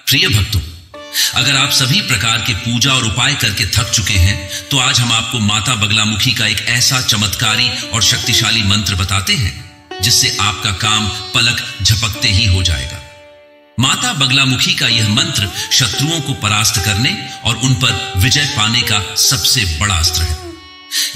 प्रिय भक्तों, अगर आप सभी प्रकार के पूजा और उपाय करके थक चुके हैं तो आज हम आपको माता बगलामुखी का एक ऐसा चमत्कारी और शक्तिशाली मंत्र बताते हैं जिससे आपका काम पलक झपकते ही हो जाएगा। माता बगलामुखी का यह मंत्र शत्रुओं को परास्त करने और उन पर विजय पाने का सबसे बड़ा अस्त्र है।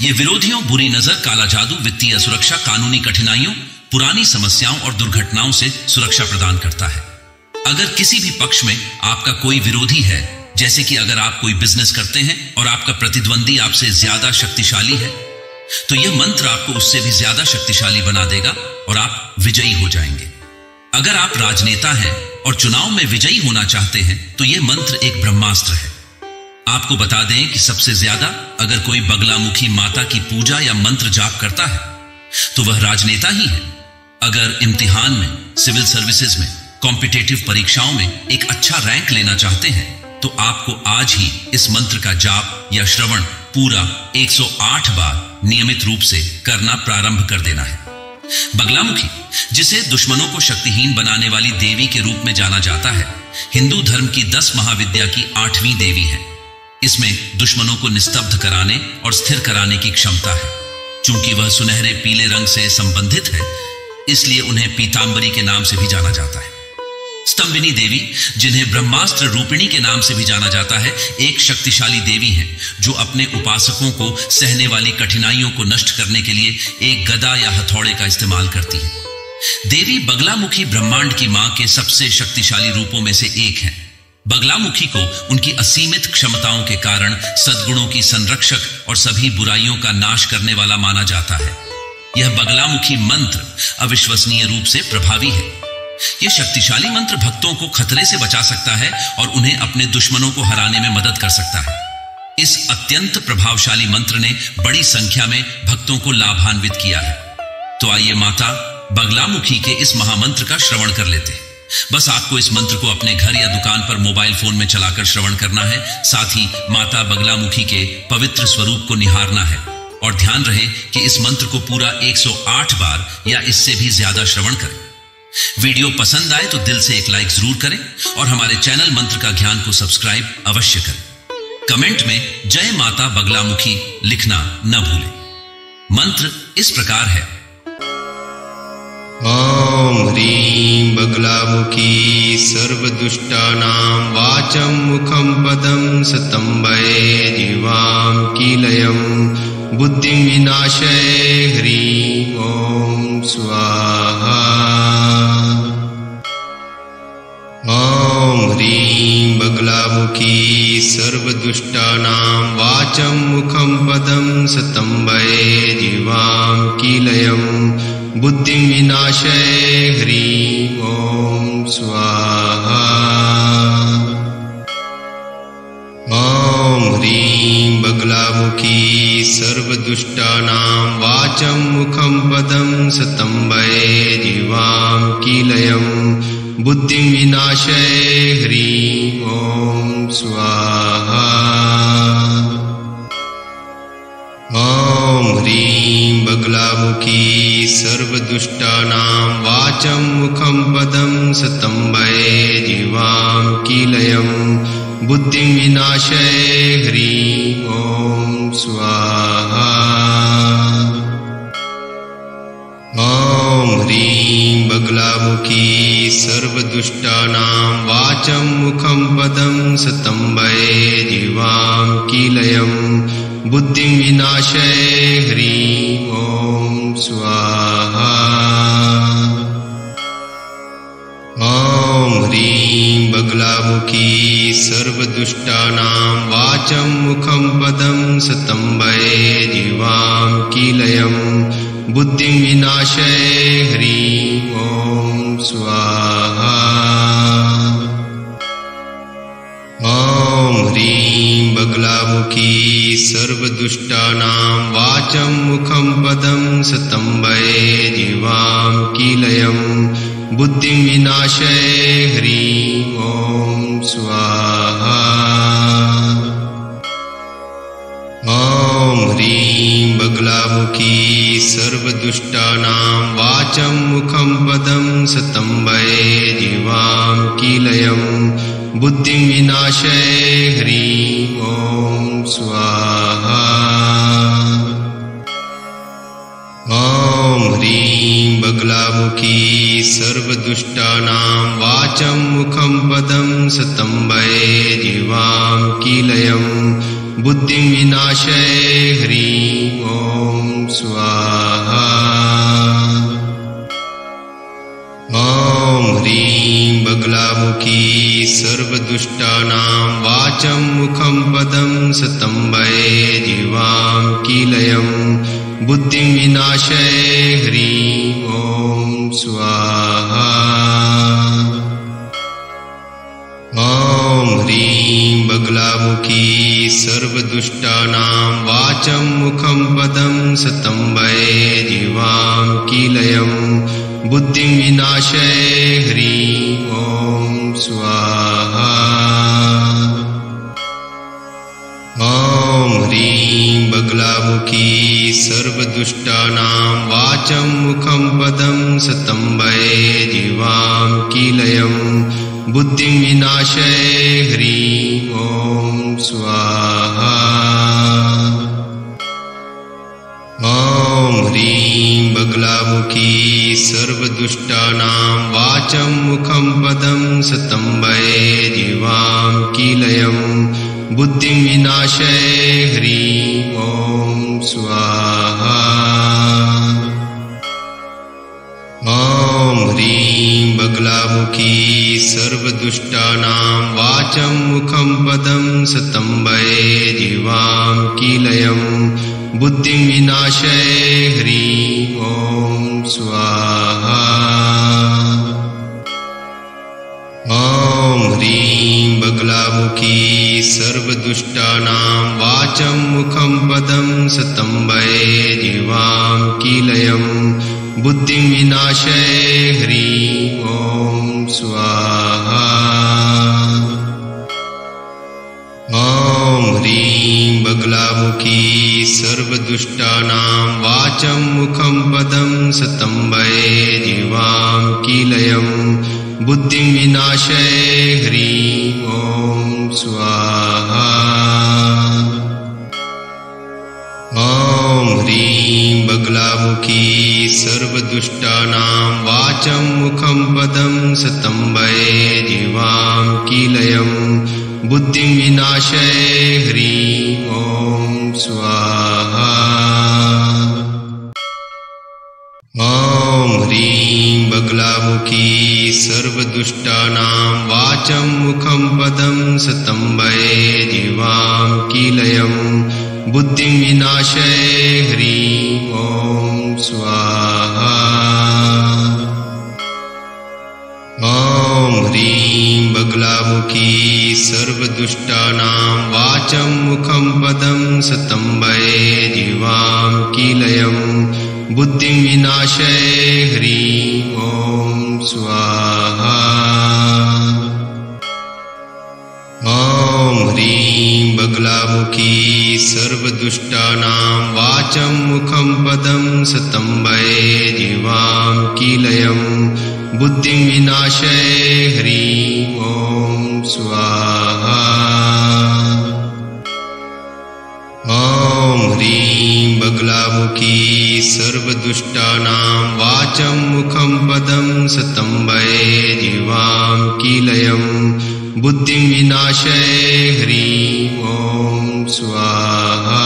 यह विरोधियों, बुरी नजर, काला जादू, वित्तीय असुरक्षा, कानूनी कठिनाइयों, पुरानी समस्याओं और दुर्घटनाओं से सुरक्षा प्रदान करता है। अगर किसी भी पक्ष में आपका कोई विरोधी है, जैसे कि अगर आप कोई बिजनेस करते हैं और आपका प्रतिद्वंदी आपसे ज्यादा शक्तिशाली है, तो यह मंत्र आपको उससे भी ज्यादा शक्तिशाली बना देगा और आप विजयी हो जाएंगे। अगर आप राजनेता हैं और चुनाव में विजयी होना चाहते हैं तो यह मंत्र एक ब्रह्मास्त्र है। आपको बता दें कि सबसे ज्यादा अगर कोई बगलामुखी माता की पूजा या मंत्र जाप करता है तो वह राजनेता ही है। अगर इम्तिहान में, सिविल सर्विसेज में, कॉम्पिटिटिव परीक्षाओं में एक अच्छा रैंक लेना चाहते हैं तो आपको आज ही इस मंत्र का जाप या श्रवण पूरा 108 बार नियमित रूप से करना प्रारंभ कर देना है। बगलामुखी, जिसे दुश्मनों को शक्तिहीन बनाने वाली देवी के रूप में जाना जाता है, हिंदू धर्म की 10 महाविद्या की 8वीं देवी है। इसमें दुश्मनों को निस्तब्ध कराने और स्थिर कराने की क्षमता है। चूंकि वह सुनहरे पीले रंग से संबंधित है, इसलिए उन्हें पीतांबरी के नाम से भी जाना जाता है। स्तंभिनी देवी, जिन्हें ब्रह्मास्त्र रूपिणी के नाम से भी जाना जाता है, एक शक्तिशाली देवी हैं जो अपने उपासकों को सहने वाली कठिनाइयों को नष्ट करने के लिए एक गदा या हथौड़े का इस्तेमाल करती है। देवी बगलामुखी ब्रह्मांड की मां के सबसे शक्तिशाली रूपों में से एक है। बगलामुखी को उनकी असीमित क्षमताओं के कारण सद्गुणों की संरक्षक और सभी बुराइयों का नाश करने वाला माना जाता है। यह बगलामुखी मंत्र अविश्वसनीय रूप से प्रभावी है। यह शक्तिशाली मंत्र भक्तों को खतरे से बचा सकता है और उन्हें अपने दुश्मनों को हराने में मदद कर सकता है। इस अत्यंत प्रभावशाली मंत्र ने बड़ी संख्या में भक्तों को लाभान्वित किया है। तो आइए माता बगलामुखी के इस महामंत्र का श्रवण कर लेते हैं। बस आपको इस मंत्र को अपने घर या दुकान पर मोबाइल फोन में चलाकर श्रवण करना है। साथ ही माता बगलामुखी के पवित्र स्वरूप को निहारना है और ध्यान रहे कि इस मंत्र को पूरा 108 बार या इससे भी ज्यादा श्रवण करें। वीडियो पसंद आए तो दिल से एक लाइक जरूर करें और हमारे चैनल मंत्र का ज्ञान को सब्सक्राइब अवश्य करें। कमेंट में जय माता बगलामुखी लिखना न भूलें। मंत्र इस प्रकार है। ॐ ह्रीं बगलामुखी सर्वदुष्टानां वाचं मुखं पदं स्तम्भये जीवां कीलयं बुद्धिं विनाशय ह्रीं ॐ स्वाहा। ॐ ह्रीं बगलामुखी सर्वदुष्टानां वाचं मुखं पदं स्तम्भये जीवां कीलयं बुद्धिं विनाशय ह्रीं ॐ स्वाहा। ॐ ह्रीं बगलामुखी सर्वदुष्टानां वाचं मुखं पदं स्तम्भये जीवां कीलयं बुद्धिं विनाशय ह्रीं ॐ स्वाहा। ॐ ह्रीं बगलामुखी सर्वदुष्टानां वाचं मुखं पदं स्तम्भये जीवां कीलयं बुद्धिं विनाशय ह्रीं ॐ स्वाहा। ॐ ह्रीं बगलामुखी सर्वदुष्टानां वाचं मुखं पदं स्तम्भये जीवां कीलयं बुद्धिं विनाशय ह्रीं ॐ स्वाहा। ॐ ह्रीं बगलामुखी सर्वदुष्टानां वाचं मुखं पदं स्तम्भये जीवां कीलयं बुद्धिं विनाशय ह्रीं ॐ स्वाहा। ॐ ह्रीं बगलामुखी सर्वदुष्टानां वाचं मुखं पदं स्तम्भये जीवां कीलयं बुद्धिं विनाशय ह्रीं ॐ स्वाहा। ॐ ह्रीं बगलामुखी सर्वदुष्टानां वाचं मुखं पदं स्तम्भये जीवां कीलयं बुद्धिं विनाशय ह्रीं ॐ स्वाहा। ॐ ह्रीं बगलामुखी सर्वदुष्टानां वाचं मुखं पदं स्तम्भये जीवां कीलयं बुद्धिं विनाशय ह्रीं ॐ स्वाहा। ॐ ह्रीं बगलामुखी सर्वदुष्टानां वाचं मुखं पदं स्तम्भये जीवां कीलयं बुद्धिं विनाशय ह्रीं ॐ स्वाहा। ॐ ह्रीं बगलामुखी सर्वदुष्टानां वाचं मुखं पदं स्तम्भये जीवां कीलयं बुद्धिं विनाशय ह्रीं ॐ स्वाहा। ॐ ह्रीं बगलामुखी सर्वदुष्टानां वाचं मुखं पदं स्तम्भये जीवां कीलयं बुद्धिं विनाशय ह्रीं ॐ स्वाहा। ॐ ह्रीं बगलामुखी सर्वदुष्टानां वाचं मुखं पदं स्तम्भये जीवां कीलयं बुद्धिं विनाशय ह्रीं ॐ स्वाहा। ॐ ह्रीं बगलामुखी सर्वदुष्टानां वाचं मुखं पदं स्तम्भये जीवां कीलयं बुद्धिं विनाशय ह्रीं ॐ स्वाहा। ॐ ह्रीं बगलामुखी सर्वदुष्टानां वाचं मुखं पदं स्तम्भये जीवां कीलयं बुद्धिं विनाशय ह्रीं ॐ स्वाहा। ॐ ह्रीं बगलामुखी सर्वदुष्टानां वाचं मुखं पदं स्तम्भये जीवां कीलयं बुद्धिं विनाशय ह्रीं ॐ स्वाहा। ॐ ह्रीं बगलामुखी सर्वदुष्टानां वाचं मुखं पदं स्तम्भये जीवां कीलयं बुद्धिं विनाशय ह्रीं ॐ स्वाहा। ॐ ह्रीं बगलामुखी सर्वदुष्टानां वाचं मुखं पदं स्तम्भये जीवां कीलयं बुद्धिं विनाशय ह्रीं ॐ स्वाहा। ॐ ह्रीं बगलामुखी सर्वदुष्टानां वाचं मुखं पदं स्तम्भये जीवां कीलयं बुद्धिं विनाशय ह्रीं ॐ स्वाहा। ॐ ह्रीं बगलामुखी सर्वदुष्टानां वाचं मुखं पदं स्तम्भये जीवां कीलयं बुद्धिं विनाशय ह्रीं ॐ स्वाहा। ॐ ह्रीं बगलामुखी सर्वदुष्टानां वाचं मुखं पदं स्तम्भये जीवां कीलयं बुद्धिं विनाशय ह्रीं ॐ स्वाहा।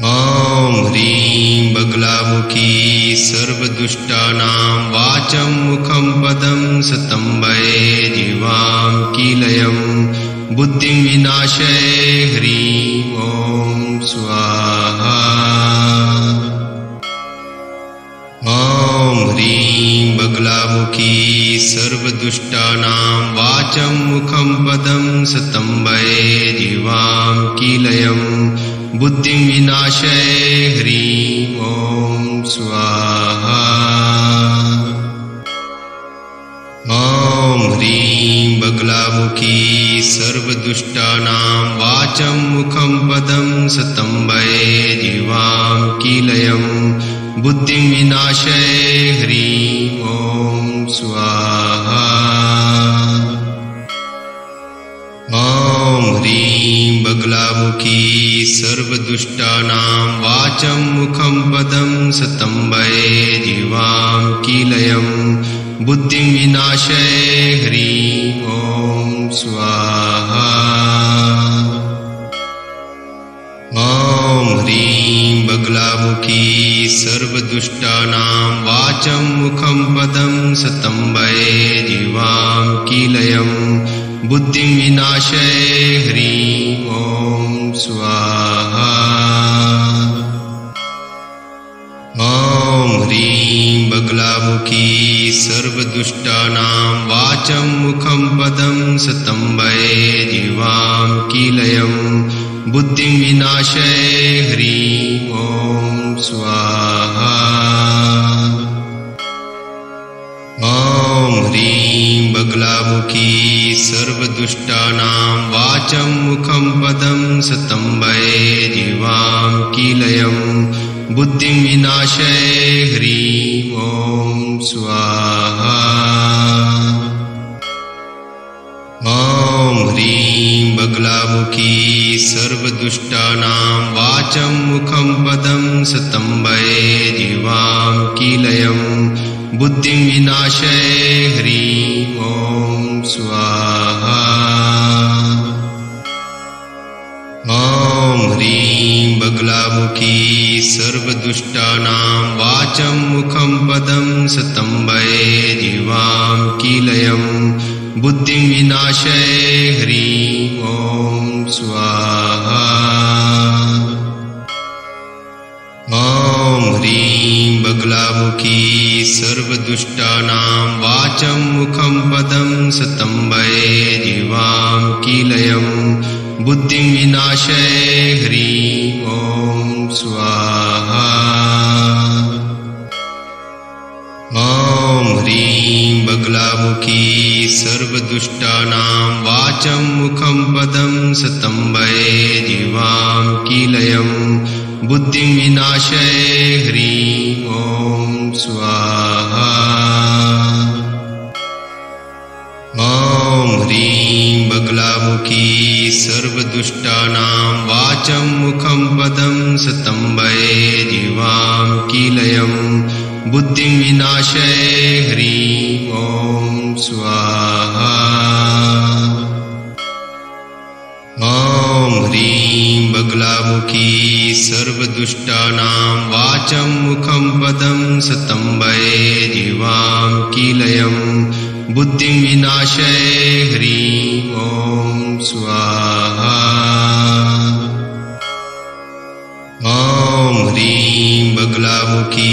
ॐ ह्रीं बगलामुखी सर्वदुष्टानां वाचं मुखं पदं स्तम्भये जीवां कीलयं बुद्धिं विनाशय ह्रीं ॐ स्वाहा। ॐ ह्रीं बगलामुखी सर्वदुष्टानां वाचं मुखं पदं स्तम्भये जीवां कीलयं बुद्धिं विनाशय ह्रीं ॐ स्वाहा। ॐ ह्रीं बगलामुखी सर्वदुष्टानां वाचं मुखं पदं स्तम्भये जीवां कीलयं बुद्धिं विनाशय ह्रीं ॐ स्वाहा। बगलामुखी सर्वदुष्टानां वाचं मुखं पदं सतम्बये जीवां कीलयं बुद्धिं विनाशये ह्रीं ॐ स्वाहा। ॐ ह्रीं बगलामुखी सर्वदुष्टानां वाचं मुखं पदं सतम्बये जीवां कीलयं बुद्धिं विनाशये ह्रीं ॐ स्वाहा। ॐ ह्रीं बगलामुखी सर्वदुष्टानां वाचं मुखं पदं सतम्बये जीवां कीलयं बुद्धिं विनाशये ह्रीं ॐ स्वाहा। ॐ ह्रीं बगलामुखी सर्वदुष्टानां वाचं मुखं पदं सतम्बये जीवां कीलयं बुद्धिं विनाशये ह्रीं ॐ स्वाहा। ॐ ह्रीं बगलामुखी सर्वदुष्टानां वाचं मुखं पदं सतम्बये जीवां कीलयं बुद्धिं विनाशये ह्रीं ॐ स्वाहा। ॐ ह्रीं बगलामुखी सर्वदुष्टानां वाचं मुखं पदं सतम्बये जीवां कीलयं बुद्धिं विनाशये ह्रीं ॐ स्वाहा। ॐ ह्रीं बगलामुखी सर्वदुष्टानां वाचं मुखं पदं सतम्बये जीवां कीलयं बुद्धिं विनाशये ह्रीं ॐ स्वाहा। ॐ ह्रीं बगलामुखी सर्वदुष्टानां वाचं मुखं पदं सतम्बये जीवां कीलयं बुद्धिं विनाशये ह्रीं ॐ स्वाहा। ॐ ह्रीं बगलामुखी सर्वदुष्टानां वाचं मुखं पदं सतम्बये जीवां कीलयं बुद्धिं विनाशये ह्रीं ॐ स्वाहा। ॐ ह्रीं बगलामुखी सर्वदुष्टानां वाचं मुखं पदं सतम्बये जीवां कीलयं बुद्धिं विनाशये ह्रीं ॐ स्वाहा। ॐ ह्रीं बगलामुखी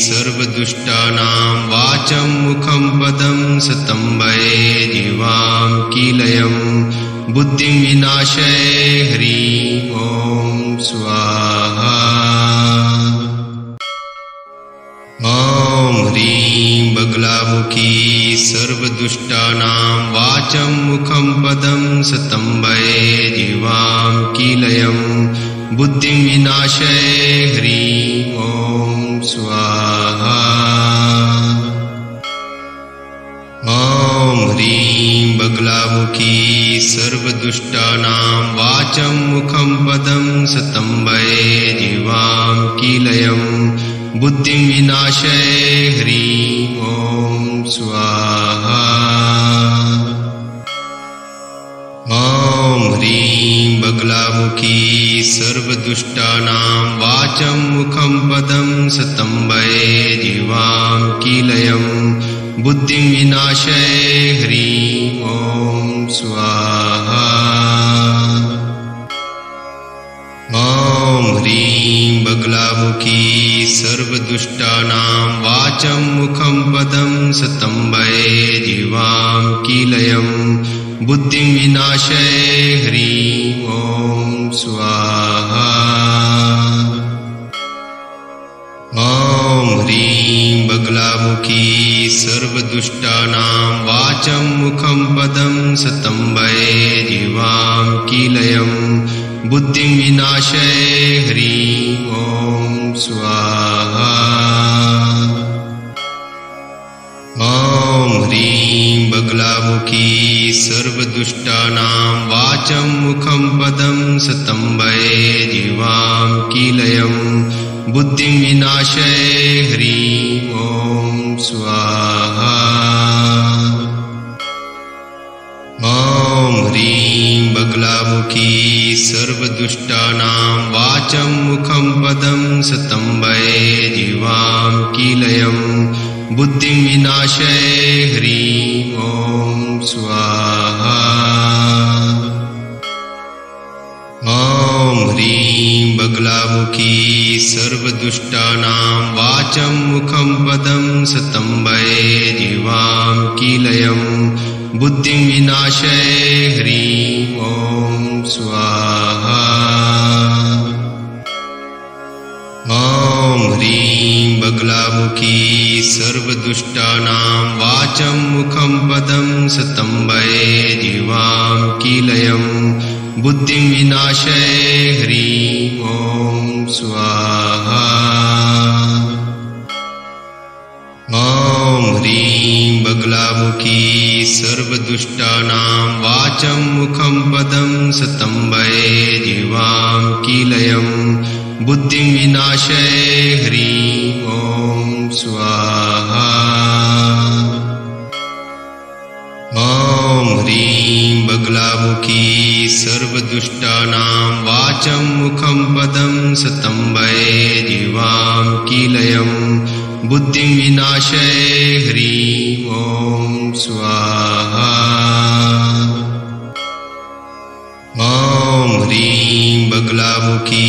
सर्वदुष्टानां वाचं मुखं पदं सतम्बये जीवां कीलयं बुद्धिं विनाशये ह्रीं ॐ स्वाहा। ॐ ह्रीं बगलामुखी सर्वदुष्टानां वाचं मुखं पदं सतम्बये जीवां कीलयं बुद्धिं विनाशये ह्रीं ॐ स्वाहा। ॐ ह्रीं बगलामुखी सर्वदुष्टानां वाचं मुखं पदं सतम्बये जीवां कीलयं बुद्धिं विनाशये ह्रीं ॐ स्वाहा। ॐ ह्रीं बगलामुखी सर्वदुष्टानां वाचं मुखं पदं सतम्बये जीवां कीलयं बुद्धिं विनाशये ह्रीं ॐ स्वाहा। ॐ ह्रीं बगलामुखी सर्वदुष्टानां वाचं मुखं पदं सतम्बये जीवां कीलयं बुद्धिं विनाशये ह्रीं ॐ स्वाहा। ॐ ह्रीं बगलामुखी सर्वदुष्टानां वाचं मुखं पदं सतम्बये जीवां कीलयं बुद्धिं विनाशये ह्रीं ॐ स्वाहा। ॐ ह्रीं बगलामुखी सर्वदुष्टानां वाचं मुखं पदं सतम्बैर्जीवां कीलयं बुद्धिं विनाशय ह्रीं ॐ स्वाहा। ॐ ह्रीं बगलामुखी सर्वदुष्टानां वाचं मुखं पदं सतम्बैर्जीवां कीलयं बुद्धिं विनाशय ह्रीं ॐ स्वाहा। ॐ ह्रीं बगलामुखी सर्वदुष्टानां वाचं मुखं पदं सतम्बैर्जीवां कीलयं बुद्धिं विनाशय ह्रीं ॐ स्वाहा। ॐ ह्रीं बगलामुखी सर्वदुष्टानां वाचं मुखं पदं सतम्बैर्जीवां कीलयं बुद्धिं विनाशय ह्रीं ॐ स्वाहा। ॐ ह्रीं बगलामुखी सर्वदुष्टानां वाचं मुखं पदं सतम्बैर्जीवां कीलयं बुद्धिं विनाशय ह्रीं ॐ स्वाहा। ॐ ह्रीं बगलामुखी सर्वदुष्टानां वाचं मुखं पदं सतम्बैर्जीवां कीलयं बुद्धिं विनाशय ह्रीं ॐ स्वाहा। ॐ ह्रीं बगलामुखी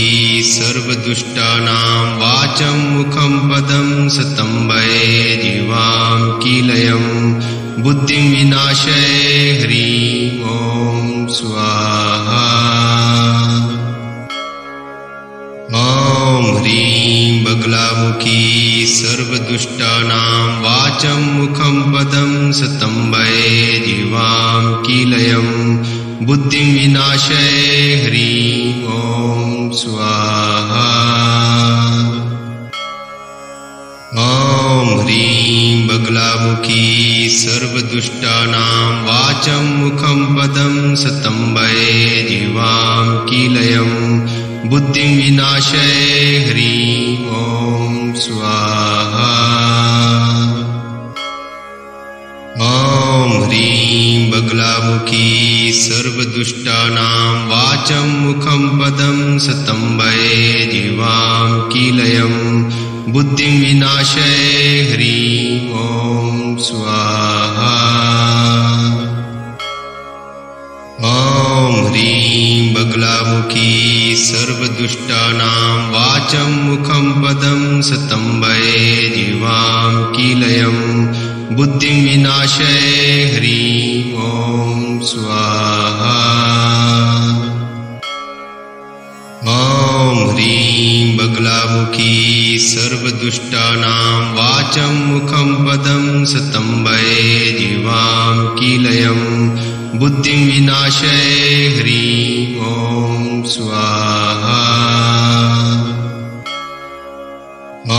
सर्वदुष्टानां वाचं मुखं पदं सतम्बैर्जीवां कीलयं बुद्धिं विनाशय ह्रीं ॐ स्वाहा। ॐ ह्रीं बगलामुखी सर्वदुष्टानां वाचं मुखं पदं सतम्बैर्जीवां कीलयं बुद्धिं विनाशय ह्रीं ॐ स्वाहा। ॐ ह्रीं बगलामुखी सर्वदुष्टानां वाचं मुखं पदं सतम्बैर्जीवां कीलयं बुद्धिं विनाशय ह्रीं ॐ स्वाहा। ॐ ह्रीं बगलामुखी सर्वदुष्टानां वाचं मुखं पदं सतम्बैर्जीवां कीलयं बुद्धिं विनाशय ह्रीं ॐ स्वाहा। ॐ ह्रीं बगलामुखी सर्वदुष्टानां वाचं मुखं पदं सतम्बैर्जीवां कीलयं बुद्धिं विनाशय ह्रीं ॐ स्वाहा। ॐ ह्रीं बगलामुखी सर्वदुष्टानां वाचं मुखं पदं सतम्बैर्जीवां कीलयं बुद्धिं विनाशय ह्रीं ॐ स्वाहा। ॐ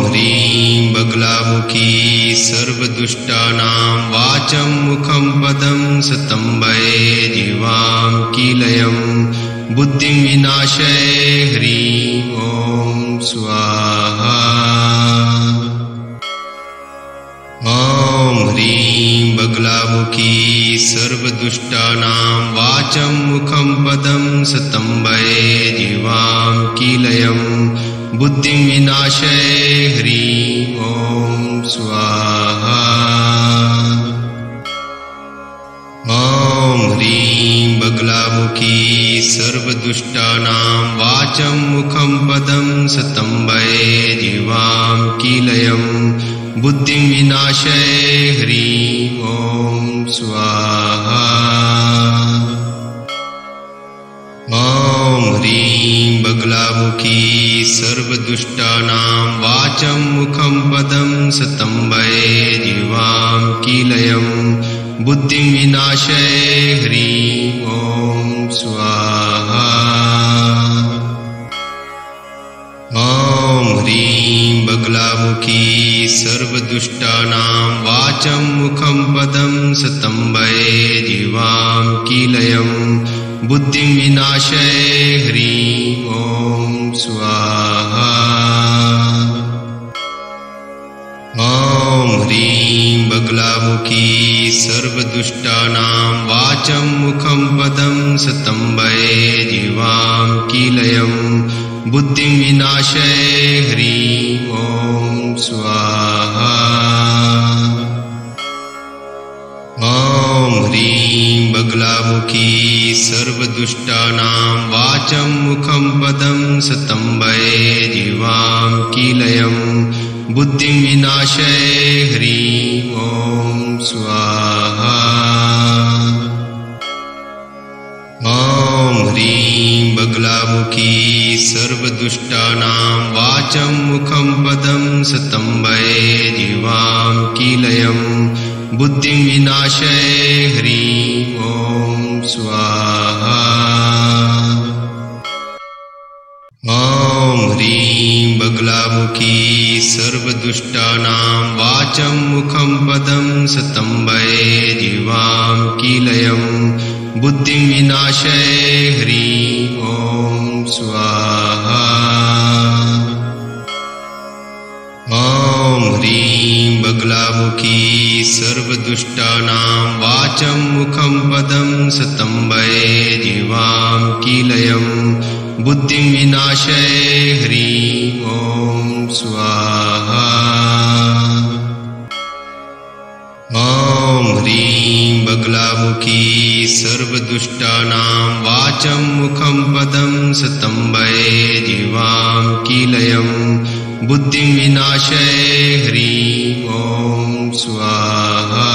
ह्रीं बगलामुखी सर्वदुष्टानां वाचं मुखं पदं सतम्बैर्जीवां कीलयं बुद्धिं विनाशय ह्रीं ॐ स्वाहा। ॐ ह्रीं बगलामुखी सर्वदुष्टानां वाचं मुखं पदं सतम्बैर्जीवां कीलयं बुद्धिं विनाशय ह्रीं ॐ स्वाहा। ॐ ह्रीं बगलामुखी सर्वदुष्टानां वाचं मुखं पदं सतम्बैर्जीवां कीलयं बुद्धिं विनाशय ह्रीं ॐ स्वाहा। ॐ ह्रीं बगलामुखी सर्वदुष्टानां वाचं मुखं पदं सतम्बैर्जीवां कीलयं बुद्धिं विनाशय ह्रीं ॐ स्वाहा। ॐ ह्रीं बगलामुखी सर्वदुष्टानां वाचं मुखं पदं सतम्बये जीवां कीलयं बुद्धिं विनाशय ह्रीं ॐ स्वाहा। ॐ ह्रीं बगलामुखी सर्वदुष्टानां वाचं मुखं पदं सतम्बये जीवां कीलयं बुद्धिं विनाशय ह्रीं ॐ स्वाहा। ॐ ह्रीं बगलामुखी सर्वदुष्टानां वाचं मुखं पदं सतम्बये जीवां कीलयं बुद्धिं विनाशय ह्रीं ॐ स्वाहा। ॐ ह्रीं बगलामुखी सर्वदुष्टानां वाचं मुखं पदं सतम्बये जीवां कीलयं बुद्धिं विनाशय ह्रीं ॐ स्वाहा। ॐ ह्रीं बगलामुखी सर्वदुष्टानां वाचं मुखं पदं सतम्बये जीवां कीलयं बुद्धिं विनाशय ह्रीं ॐ स्वाहा। ॐ ह्रीं बगलामुखी सर्वदुष्टानां वाचं मुखं पदं सतम्बये जीवां कीलयं बुद्धिं विनाशय ह्रीं ॐ स्वाहा। ॐ ह्रीं बगलामुखी सर्वदुष्टानां वाचं मुखं पदं सतम्बये जीवां कीलयं बुद्धिं विनाशय ह्रीं ॐ स्वाहा।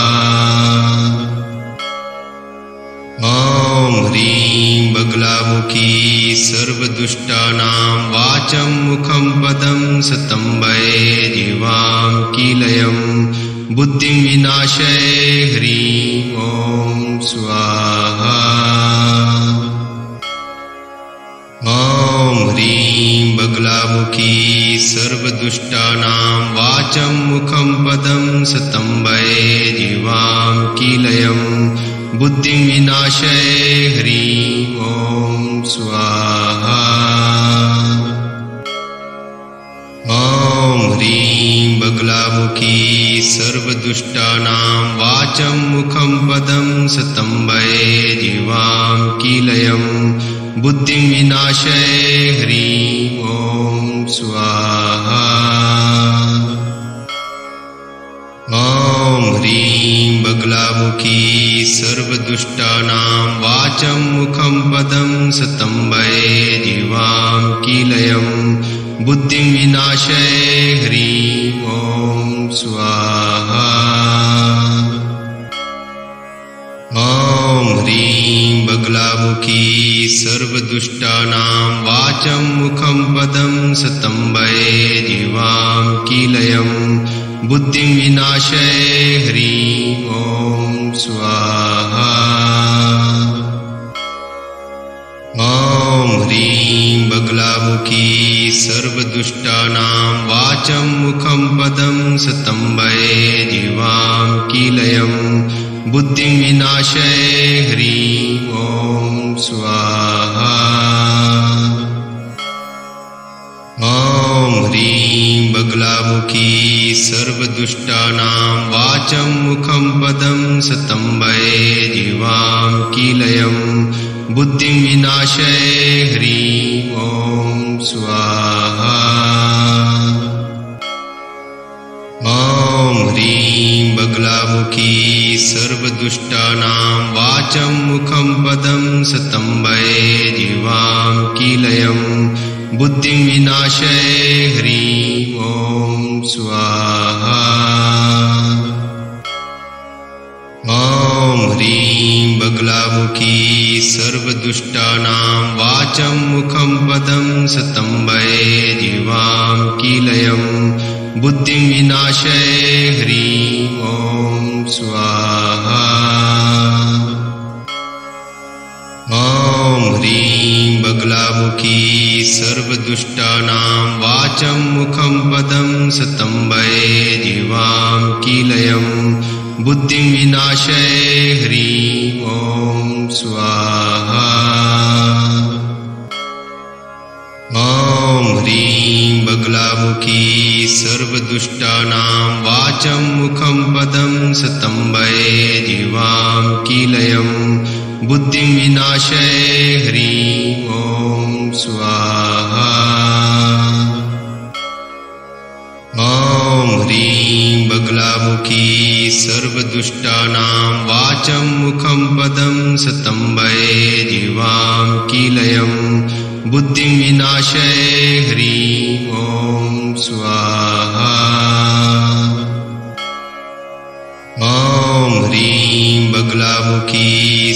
ॐ ह्रीं बगलामुखी सर्वदुष्टानां वाचं मुखं पदं सतम्बये जीवां कीलयं बुद्धिं विनाशय ह्रीं ॐ स्वाहा। ॐ ह्रीं बगलामुखी सर्वदुष्टानां वाचं मुखं पदं सतम्बये जीवां कीलयं बुद्धिं विनाशय ह्रीं ॐ स्वाहा। ॐ ह्रीं बगलामुखी सर्वदुष्टानां वाचं मुखं पदं सतम्बये जीवां कीलयं बुद्धिं विनाशय ह्रीं ॐ स्वाहा। ॐ ह्रीं बगलामुखी सर्वदुष्टानां वाचं मुखं पदं सतम्बये जीवां कीलयं बुद्धिं विनाशय ह्रीं ॐ स्वाहा। ॐ ह्रीं बगलामुखी सर्वदुष्टानां वाचं मुखं पदं सतम्बये जीवां कीलयं बुद्धिं विनाशय ह्रीं ॐ स्वाहा। ॐ ह्रीं बगलामुखी सर्वदुष्टानां वाचं मुखं पदं सतम्बये जीवां कीलयं बुद्धिं विनाशय ह्रीं ॐ स्वाहा। ॐ ह्रीं बगलामुखी सर्वदुष्टानां वाचं मुखं पदं सतम्बये जीवां कीलयं बुद्धिं विनाशय ह्रीं ॐ स्वाहा। ॐ ह्रीं बगलामुखी सर्वदुष्टानां वाचं मुखं पदं सतम्बये जीवां कीलयं बुद्धिं विनाशय ह्रीं ॐ स्वाहा। ॐ ह्रीं बगलामुखी सर्वदुष्टानां वाचं मुखं पदं सतम्बये जीवां कीलयं बुद्धिं विनाशय ह्रीं ॐ स्वाहा। ॐ ह्रीं बगलामुखी सर्वदुष्टानां वाचं मुखं पदं सतम्बये जीवां कीलयं बुद्धिं विनाशय ह्रीं ॐ स्वाहा। ॐ ह्रीं बगलामुखी सर्वदुष्टानां वाचं मुखं पदं स्तम्भये जीवां कीलयं बुद्धिं विनाशय ह्रीं ॐ स्वाहा। ॐ ह्रीं बगलामुखी सर्वदुष्टानां वाचं मुखं पदं स्तम्भये जीवां कीलयं बुद्धिं विनाशय ह्रीं ॐ स्वाहा। ॐ ह्रीं बगलामुखी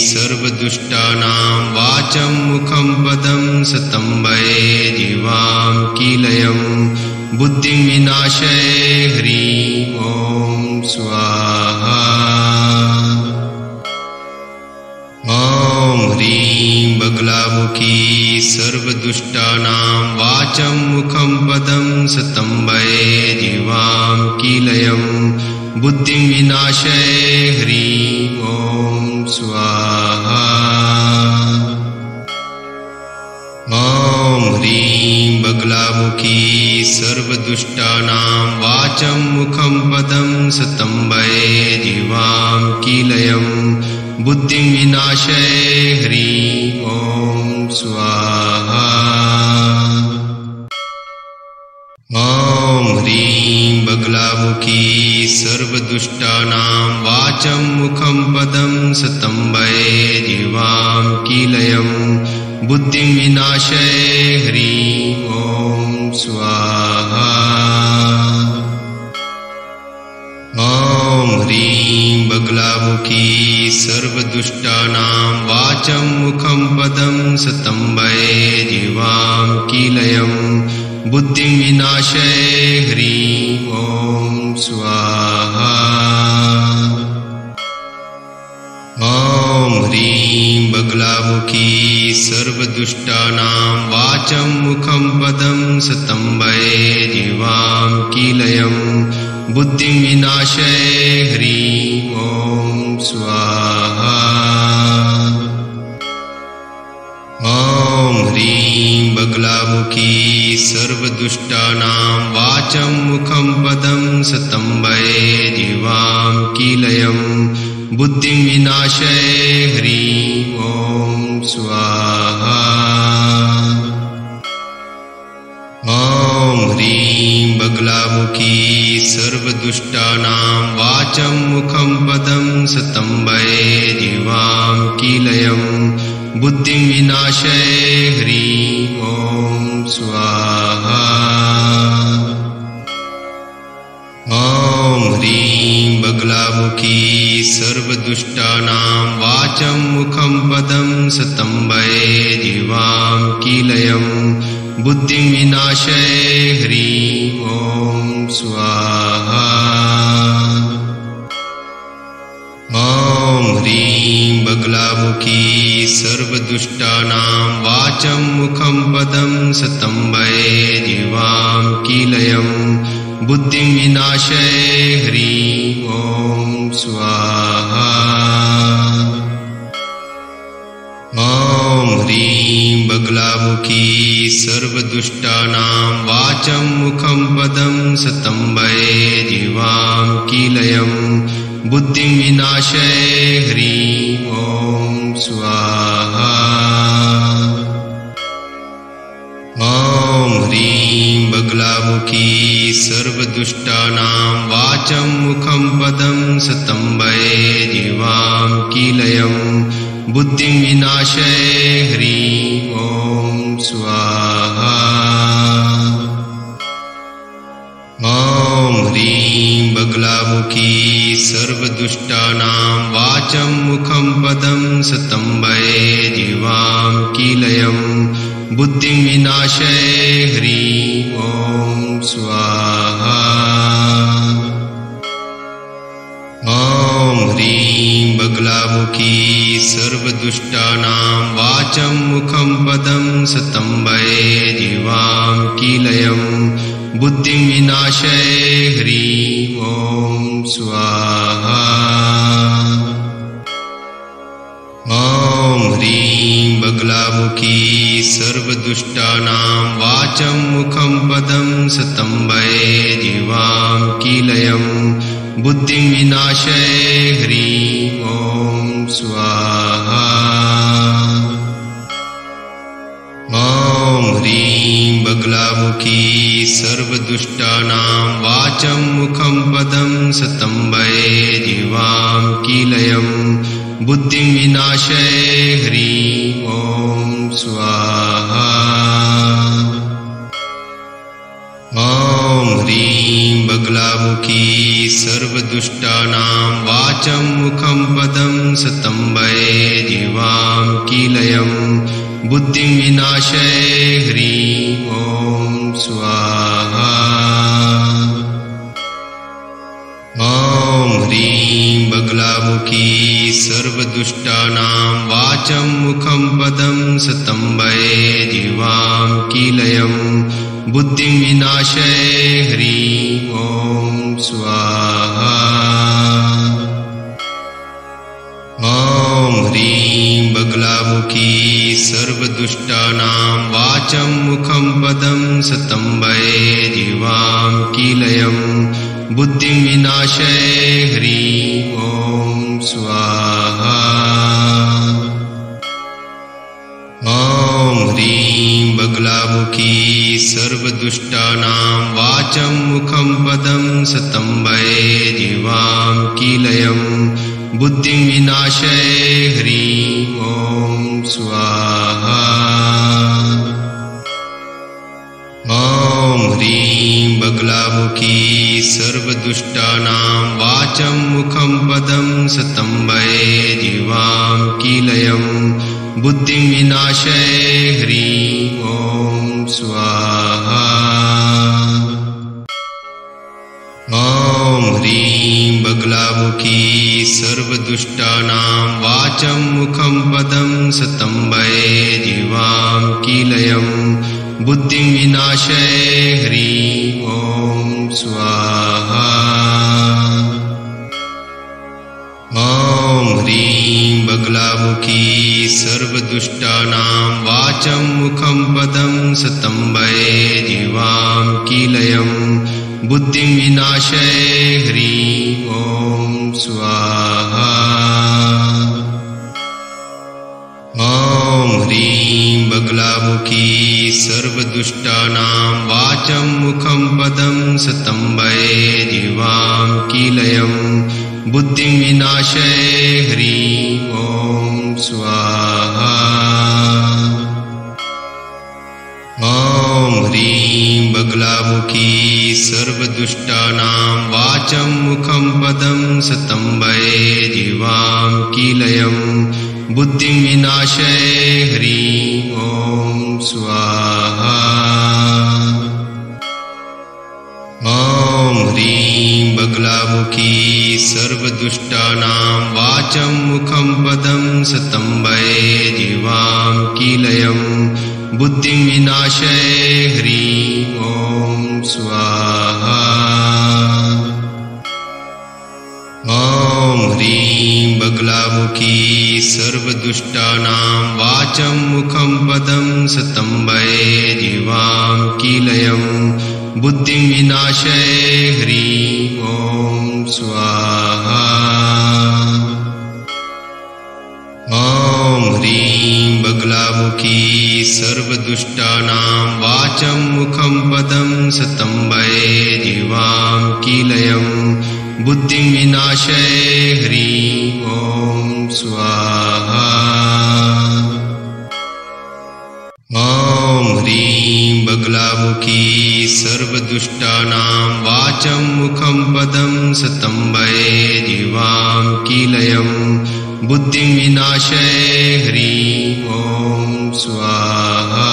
सर्वदुष्टानां वाचं मुखं पदं स्तम्भये जीवां कीलयं बुद्धिं विनाशय ह्रीं ॐ स्वाहा। ॐ ह्रीं बगलामुखी सर्वदुष्टानां वाचं मुखं पदं स्तम्भये जीवां कीलयं बुद्धिं विनाशय ह्रीं ॐ स्वाहा। ॐ ह्रीं बगलामुखी सर्वदुष्टानां वाचं मुखं पदं स्तम्भये जीवां कीलयं बुद्धिं विनाशय ह्रीं ॐ स्वाहा। ॐ ह्रीं बगलामुखी सर्वदुष्टानां वाचं मुखं पदं स्तम्भये जीवां कीलयं बुद्धिं विनाशय ह्रीं ॐ स्वाहा। ॐ ह्रीं बगलामुखी सर्वदुष्टानां वाचं मुखं पदं स्तम्भये जीवां कीलयं बुद्धिं विनाशय ह्रीं ॐ स्वाहा। ॐ ह्रीं बगलामुखी सर्वदुष्टानां वाचं मुखं पदं स्तम्भये जीवां कीलयं बुद्धिं विनाशय ह्रीं ॐ स्वाहा। ॐ ह्रीं बगलामुखी सर्वदुष्टानां वाचं मुखं पदं स्तम्भये जीवां कीलयं बुद्धिं विनाशय ह्रीं ॐ स्वाहा। ॐ ह्रीं बगलामुखी सर्वदुष्टानां वाचं मुखं पदं स्तम्भये जीवां कीलयं बुद्धिं विनाशय ह्रीं ॐ स्वाहा। ॐ ह्रीं बगलामुखी सर्वदुष्टानां वाचं मुखं पदं स्तम्भये जीवां कीलयं बुद्धिं विनाशय ह्रीं ॐ स्वाहा। ॐ ह्रीं बगलामुखी सर्वदुष्टानां वाचं मुखं पदं स्तम्भये जीवां कीलयं बुद्धिं विनाशय ह्रीं ॐ स्वाहा। ॐ ह्रीं बगलामुखी सर्वदुष्टानां वाचं मुखं पदं स्तम्भये जीवां कीलयं बुद्धिं विनाशय ह्रीं ॐ स्वाहा। ॐ ह्रीं बगलामुखी सर्वदुष्टानां वाचं मुखं पदं स्तम्भये जीवां कीलयं बुद्धिं विनाशय ह्रीं ॐ स्वाहा। ॐ ह्रीं बगलामुखी सर्वदुष्टानां वाचं मुखं पदं स्तम्भये जीवां कीलयं बुद्धिं विनाशय ह्रीं ॐ स्वाहा। ॐ ह्रीं बगलामुखी सर्वदुष्टानां वाचं मुखं पदं स्तम्भये जीवां कीलयं बुद्धिं विनाशय ह्रीं ॐ स्वाहा। सर्वदुष्टानां वाचं मुखं पदं सतम्बये जीवां कीलयं बुद्धिं विनाशये ह्रीं ॐ स्वाहा। ॐ ह्रीं बगलामुखी सर्वदुष्टानां वाचं मुखं पदं सतम्बये जीवां कीलयं बुद्धिं विनाशये ह्रीं ॐ स्वाहा। ॐ ह्रीं बगलामुखी सर्वदुष्टानां वाचं मुखं पदं सतम्बये जीवां कीलयं बुद्धिं विनाशये ह्रीं ॐ स्वाहा। ॐ ह्रीं बगलामुखी सर्वदुष्टानां वाचं मुखं पदं सतम्बये जीवां कीलयं बुद्धिं विनाशये ह्रीं ॐ स्वाहा। ॐ ह्रीं बगलामुखी सर्वदुष्टानां वाचं मुखं पदं सतम्बये जीवां कीलयं बुद्धिं विनाशये ह्रीं ॐ स्वाहा। ॐ ह्रीं बगलामुखी सर्वदुष्टानां वाचं मुखं पदं सतम्बये जीवां कीलयं बुद्धिं विनाशये ह्रीं ॐ स्वाहा। ॐ ह्रीं बगलामुखी सर्वदुष्टानां वाचं मुखं पदं सतम्बये जीवां कीलयं बुद्धिं विनाशये ह्रीं ॐ स्वाहा। ॐ ह्रीं बगलामुखी सर्वदुष्टानां वाचं मुखं पदं सतम्बये जीवां कीलयं बुद्धिं विनाशये ह्रीं ॐ स्वाहा। ॐ ह्रीं बगलामुखी सर्वदुष्टानां वाचं मुखं पदं सतम्बये जीवां कीलयं बुद्धिं विनाशये ह्रीं ॐ स्वाहा। ॐ ह्रीं बगलामुखी सर्वदुष्टानां वाचं मुखं पदं सतम्बये जीवां कीलयं बुद्धिं विनाशये ह्रीं ॐ स्वाहा। ॐ ह्रीं बगलामुखी सर्वदुष्टानां वाचं मुखं पदं सतम्बये जीवां कीलयं बुद्धिं विनाशये ह्रीं ॐ स्वाहा। ॐ ह्रीं बगलामुखी सर्वदुष्टानां वाचं मुखं पदं सतम्बये जीवां कीलयं बुद्धिं विनाशये ह्रीं ॐ स्वाहा। ॐ ह्रीं बगलामुखी सर्वदुष्टानां वाचं मुखं पदं सतम्बये जीवां कीलयं बुद्धिं विनाशये ह्रीं ॐ स्वाहा। ॐ ह्रीं बगलामुखी सर्वदुष्टानां वाचं मुखं पदं सतम्बये जीवां कीलयं बुद्धिं विनाशये ह्रीं ॐ स्वाहा। ॐ ह्रीं बगलामुखी सर्वदुष्टानां वाचं मुखं पदं सतम्बये जीवां कीलयं बुद्धिं विनाशये ह्रीं ॐ स्वाहा।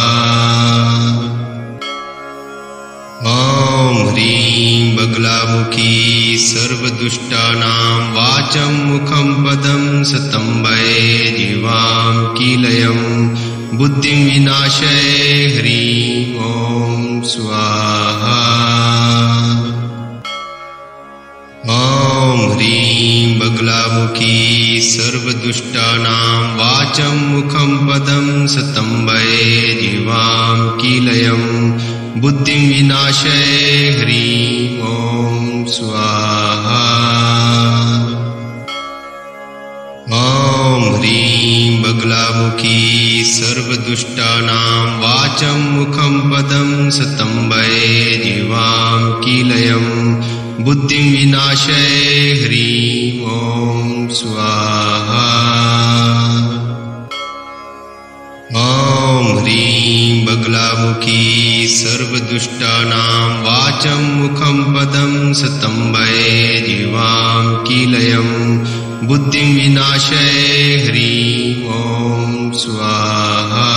ॐ ह्रीं बगलामुखी सर्वदुष्टानां वाचं मुखं पदं सतम्बये जीवां कीलयं बुद्धिं विनाशये ह्रीं ॐ स्वाहा। ॐ ह्रीं बगलामुखी सर्वदुष्टानां वाचं मुखं पदं सतम्बये जीवां कीलयं बुद्धिं विनाशय ह्रीं ॐ स्वाहा। ॐ ह्रीं बगलामुखी सर्वदुष्टानां वाचं मुखं पदं सतम्बये जीवां कीलयं बुद्धिं विनाशय ह्रीं ॐ स्वाहा। ॐ ह्रीं बगलामुखी सर्वदुष्टानां वाचं मुखं पदं सतम्बये जीवां कीलयं बुद्धिं विनाशय ह्रीं ॐ स्वाहा।